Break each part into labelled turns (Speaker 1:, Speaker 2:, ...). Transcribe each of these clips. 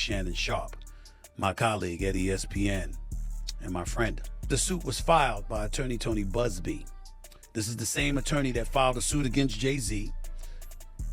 Speaker 1: Shannon Sharpe, my colleague at ESPN, and my friend. The suit was filed by attorney Tony Busby. This is the same attorney that filed a suit against Jay-Z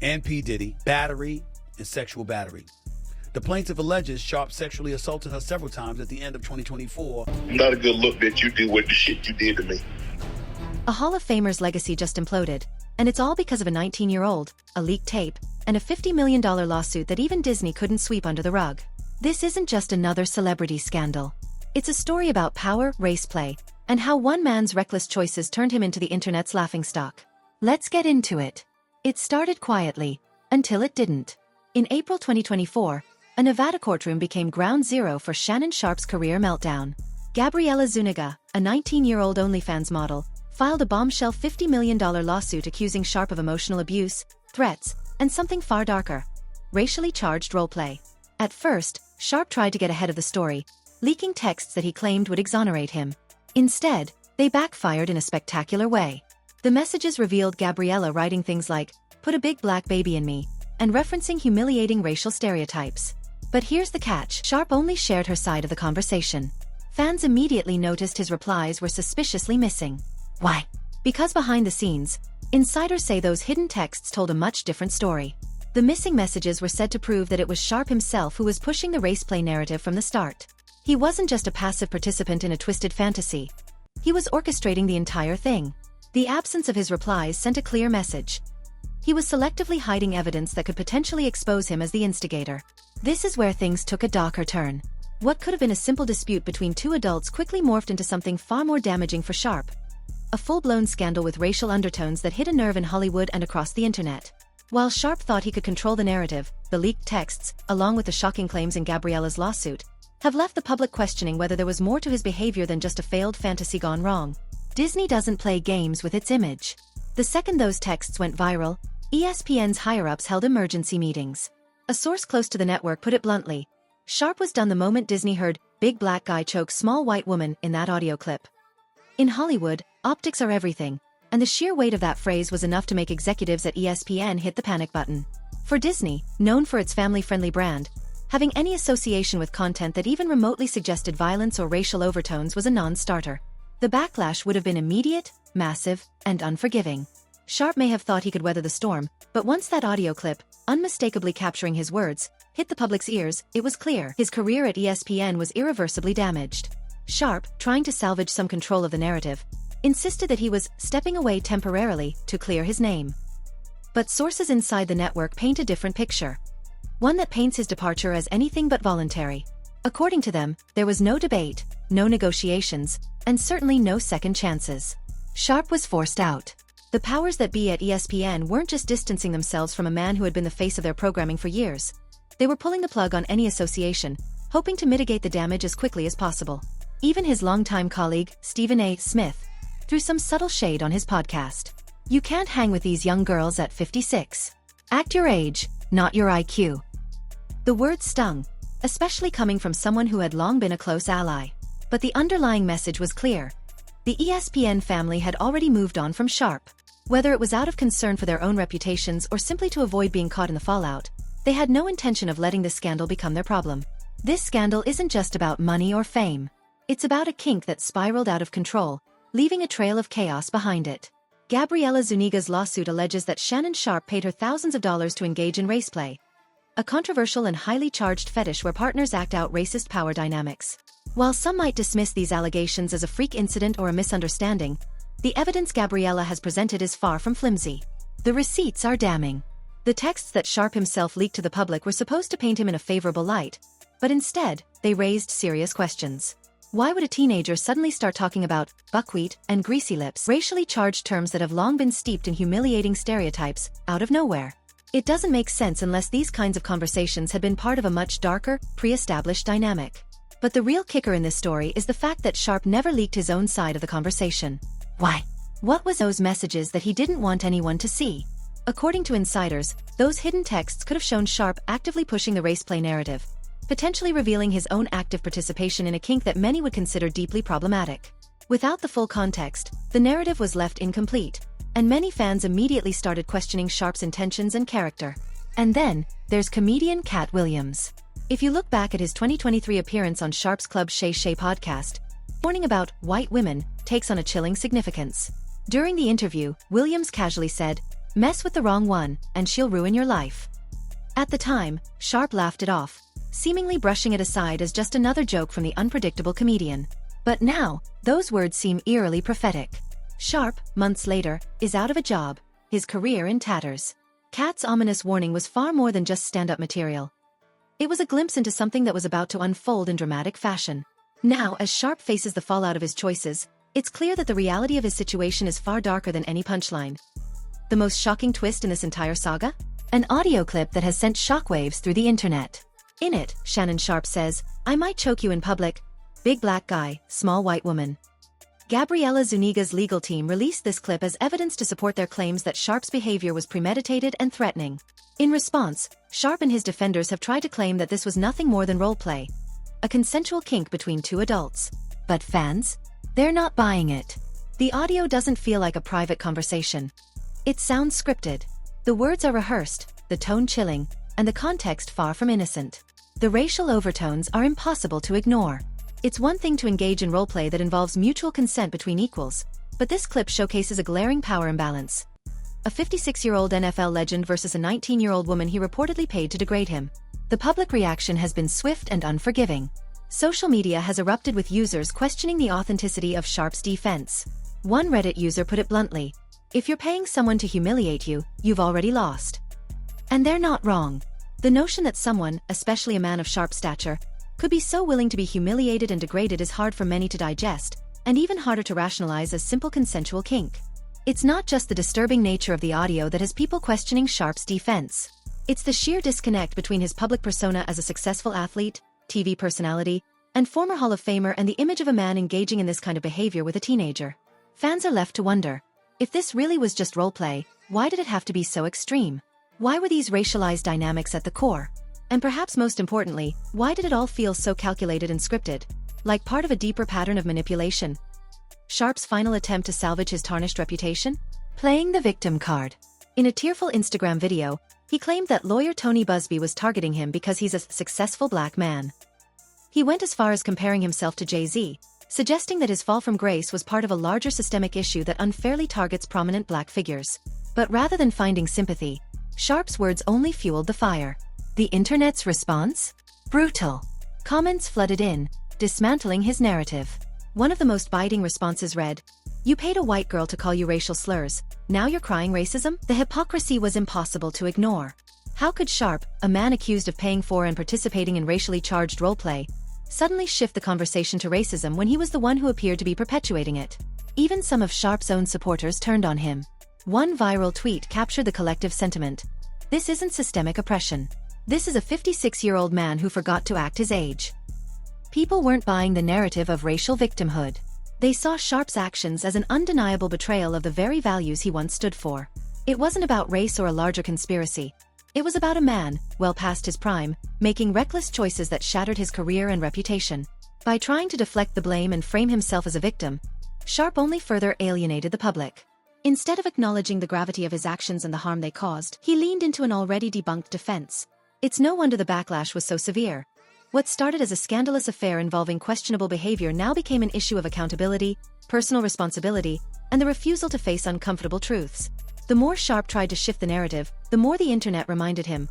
Speaker 1: and P. Diddy, battery and sexual battery. The plaintiff alleges Sharpe sexually assaulted her several times at the end of 2024.
Speaker 2: Not a good look that you did with the shit you did to me.
Speaker 3: A Hall of Famer's legacy just imploded, and it's all because of a 19-year-old, a leaked tape, and a $50 million lawsuit that even Disney couldn't sweep under the rug. This isn't just another celebrity scandal. It's a story about power, race play, and how one man's reckless choices turned him into the internet's laughingstock. Let's get into it. It started quietly, until it didn't. In April 2024, a Nevada courtroom became ground zero for Shannon Sharpe's career meltdown. Gabriella Zuniga, a 19-year-old OnlyFans model, filed a bombshell $50 million lawsuit accusing Sharpe of emotional abuse, threats, and something far darker: racially charged roleplay. At first, Sharpe tried to get ahead of the story, leaking texts that he claimed would exonerate him. Instead, they backfired in a spectacular way. The messages revealed Gabriella writing things like, "Put a big black baby in me," and referencing humiliating racial stereotypes. But here's the catch: Sharpe only shared her side of the conversation. Fans immediately noticed his replies were suspiciously missing. Why? Because behind the scenes, insiders say those hidden texts told a much different story. The missing messages were said to prove that it was Sharpe himself who was pushing the race play narrative from the start. He wasn't just a passive participant in a twisted fantasy. He was orchestrating the entire thing. The absence of his replies sent a clear message. He was selectively hiding evidence that could potentially expose him as the instigator. This is where things took a darker turn. What could have been a simple dispute between two adults quickly morphed into something far more damaging for Sharpe. A full-blown scandal with racial undertones that hit a nerve in Hollywood and across the internet. While Sharpe thought he could control the narrative, the leaked texts, along with the shocking claims in Gabriella's lawsuit, have left the public questioning whether there was more to his behavior than just a failed fantasy gone wrong. Disney doesn't play games with its image. The second those texts went viral, ESPN's higher-ups held emergency meetings. A source close to the network put it bluntly: Sharpe was done the moment Disney heard "big black guy choke small white woman" in that audio clip. In Hollywood, optics are everything, and the sheer weight of that phrase was enough to make executives at ESPN hit the panic button. For Disney, known for its family-friendly brand, having any association with content that even remotely suggested violence or racial overtones was a non-starter. The backlash would have been immediate, massive, and unforgiving. Sharpe may have thought he could weather the storm, but once that audio clip, unmistakably capturing his words, hit the public's ears, it was clear his career at ESPN was irreversibly damaged. Sharpe, trying to salvage some control of the narrative, insisted that he was stepping away temporarily to clear his name. But sources inside the network paint a different picture. One that paints his departure as anything but voluntary. According to them, there was no debate, no negotiations, and certainly no second chances. Sharpe was forced out. The powers that be at ESPN weren't just distancing themselves from a man who had been the face of their programming for years. They were pulling the plug on any association, hoping to mitigate the damage as quickly as possible. Even his longtime colleague, Stephen A. Smith, threw some subtle shade on his podcast. "You can't hang with these young girls at 56. Act your age, not your IQ." The words stung, especially coming from someone who had long been a close ally. But the underlying message was clear. The ESPN family had already moved on from Sharpe. Whether it was out of concern for their own reputations or simply to avoid being caught in the fallout, they had no intention of letting this scandal become their problem. This scandal isn't just about money or fame. It's about a kink that spiraled out of control, leaving a trail of chaos behind it. Gabriella Zuniga's lawsuit alleges that Shannon Sharpe paid her thousands of dollars to engage in raceplay, a controversial and highly charged fetish where partners act out racist power dynamics. While some might dismiss these allegations as a freak incident or a misunderstanding, the evidence Gabriella has presented is far from flimsy. The receipts are damning. The texts that Sharpe himself leaked to the public were supposed to paint him in a favorable light, but instead, they raised serious questions. Why would a teenager suddenly start talking about buckwheat and greasy lips, racially charged terms that have long been steeped in humiliating stereotypes, out of nowhere? It doesn't make sense unless these kinds of conversations had been part of a much darker, pre-established dynamic. But the real kicker in this story is the fact that Sharpe never leaked his own side of the conversation. Why? What was those messages that he didn't want anyone to see? According to insiders, those hidden texts could have shown Sharpe actively pushing the raceplay narrative, potentially revealing his own active participation in a kink that many would consider deeply problematic. Without the full context, the narrative was left incomplete, and many fans immediately started questioning Sharpe's intentions and character. And then, there's comedian Cat Williams. If you look back at his 2023 appearance on Sharpe's Club Shay Shay podcast, warning about white women takes on a chilling significance. During the interview, Williams casually said, "Mess with the wrong one, and she'll ruin your life." At the time, Sharpe laughed it off, seemingly brushing it aside as just another joke from the unpredictable comedian. But now, those words seem eerily prophetic. Sharpe, months later, is out of a job, his career in tatters. Kat's ominous warning was far more than just stand-up material. It was a glimpse into something that was about to unfold in dramatic fashion. Now, as Sharpe faces the fallout of his choices, it's clear that the reality of his situation is far darker than any punchline. The most shocking twist in this entire saga? An audio clip that has sent shockwaves through the internet. In it, Shannon Sharpe says, "I might choke you in public. Big black guy, small white woman." Gabriella Zuniga's legal team released this clip as evidence to support their claims that Sharpe's behavior was premeditated and threatening. In response, Sharpe and his defenders have tried to claim that this was nothing more than roleplay, a consensual kink between two adults. But fans? They're not buying it. The audio doesn't feel like a private conversation. It sounds scripted. The words are rehearsed, the tone chilling, and the context far from innocent. The racial overtones are impossible to ignore. It's one thing to engage in roleplay that involves mutual consent between equals, but this clip showcases a glaring power imbalance. A 56-year-old NFL legend versus a 19-year-old woman he reportedly paid to degrade him. The public reaction has been swift and unforgiving. Social media has erupted with users questioning the authenticity of Sharpe's defense. One Reddit user put it bluntly, "If you're paying someone to humiliate you, you've already lost." And they're not wrong. The notion that someone, especially a man of Sharpe's stature, could be so willing to be humiliated and degraded is hard for many to digest, and even harder to rationalize as simple consensual kink. It's not just the disturbing nature of the audio that has people questioning Sharpe's defense. It's the sheer disconnect between his public persona as a successful athlete, TV personality, and former Hall of Famer and the image of a man engaging in this kind of behavior with a teenager. Fans are left to wonder, if this really was just roleplay, why did it have to be so extreme? Why were these racialized dynamics at the core? And perhaps most importantly, why did it all feel so calculated and scripted, like part of a deeper pattern of manipulation? Sharpe's final attempt to salvage his tarnished reputation? Playing the victim card. In a tearful Instagram video, he claimed that lawyer Tony Busby was targeting him because he's a successful black man. He went as far as comparing himself to Jay-Z, suggesting that his fall from grace was part of a larger systemic issue that unfairly targets prominent black figures. But rather than finding sympathy, Sharpe's words only fueled the fire. The internet's response? Brutal. Comments flooded in, dismantling his narrative. One of the most biting responses read, "You paid a white girl to call you racial slurs, now you're crying racism?" The hypocrisy was impossible to ignore. How could Sharpe, a man accused of paying for and participating in racially charged roleplay, suddenly shift the conversation to racism when he was the one who appeared to be perpetuating it? Even some of Sharpe's own supporters turned on him. One viral tweet captured the collective sentiment. "This isn't systemic oppression. This is a 56-year-old man who forgot to act his age." People weren't buying the narrative of racial victimhood. They saw Sharpe's actions as an undeniable betrayal of the very values he once stood for. It wasn't about race or a larger conspiracy. It was about a man, well past his prime, making reckless choices that shattered his career and reputation. By trying to deflect the blame and frame himself as a victim, Sharpe only further alienated the public. Instead of acknowledging the gravity of his actions and the harm they caused, he leaned into an already debunked defense. It's no wonder the backlash was so severe. What started as a scandalous affair involving questionable behavior now became an issue of accountability, personal responsibility, and the refusal to face uncomfortable truths. The more Sharpe tried to shift the narrative, the more the internet reminded him,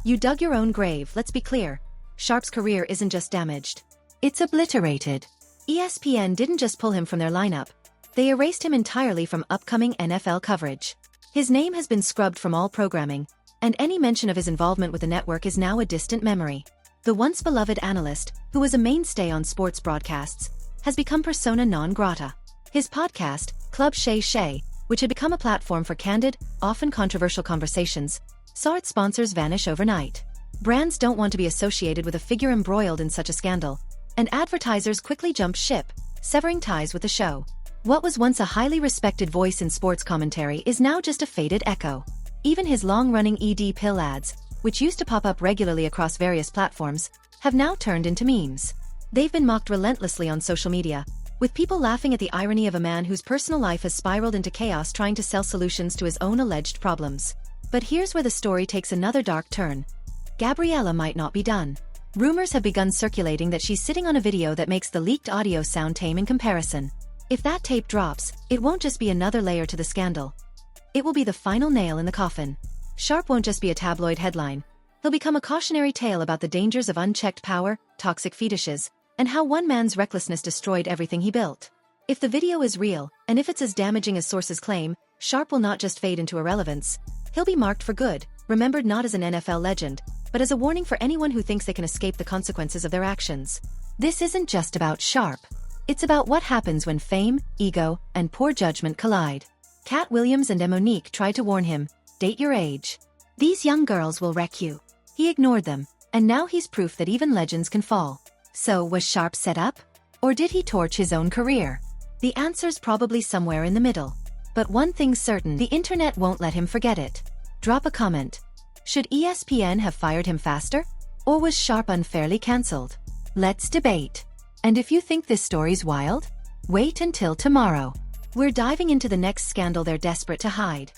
Speaker 3: "You dug your own grave, let's be clear. Sharpe's career isn't just damaged. It's obliterated." ESPN didn't just pull him from their lineup. They erased him entirely from upcoming NFL coverage. His name has been scrubbed from all programming, and any mention of his involvement with the network is now a distant memory. The once beloved analyst, who was a mainstay on sports broadcasts, has become persona non grata. His podcast, Club Shay Shay, which had become a platform for candid, often controversial conversations, saw its sponsors vanish overnight. Brands don't want to be associated with a figure embroiled in such a scandal, and advertisers quickly jumped ship, severing ties with the show. What was once a highly respected voice in sports commentary is now just a faded echo. Even his long-running ED pill ads, which used to pop up regularly across various platforms, have now turned into memes. They've been mocked relentlessly on social media, with people laughing at the irony of a man whose personal life has spiraled into chaos trying to sell solutions to his own alleged problems. But here's where the story takes another dark turn. Gabriella might not be done. Rumors have begun circulating that she's sitting on a video that makes the leaked audio sound tame in comparison. If that tape drops, it won't just be another layer to the scandal. It will be the final nail in the coffin. Sharpe won't just be a tabloid headline. He'll become a cautionary tale about the dangers of unchecked power, toxic fetishes, and how one man's recklessness destroyed everything he built. If the video is real, and if it's as damaging as sources claim, Sharpe will not just fade into irrelevance. He'll be marked for good, remembered not as an NFL legend, but as a warning for anyone who thinks they can escape the consequences of their actions. This isn't just about Sharpe. It's about what happens when fame, ego, and poor judgment collide. Cat Williams and Monique tried to warn him, date your age. These young girls will wreck you. He ignored them, and now he's proof that even legends can fall. So, was Sharpe set up? Or did he torch his own career? The answer's probably somewhere in the middle. But one thing's certain, the internet won't let him forget it. Drop a comment. Should ESPN have fired him faster? Or was Sharpe unfairly cancelled? Let's debate. And if you think this story's wild, wait until tomorrow. We're diving into the next scandal they're desperate to hide.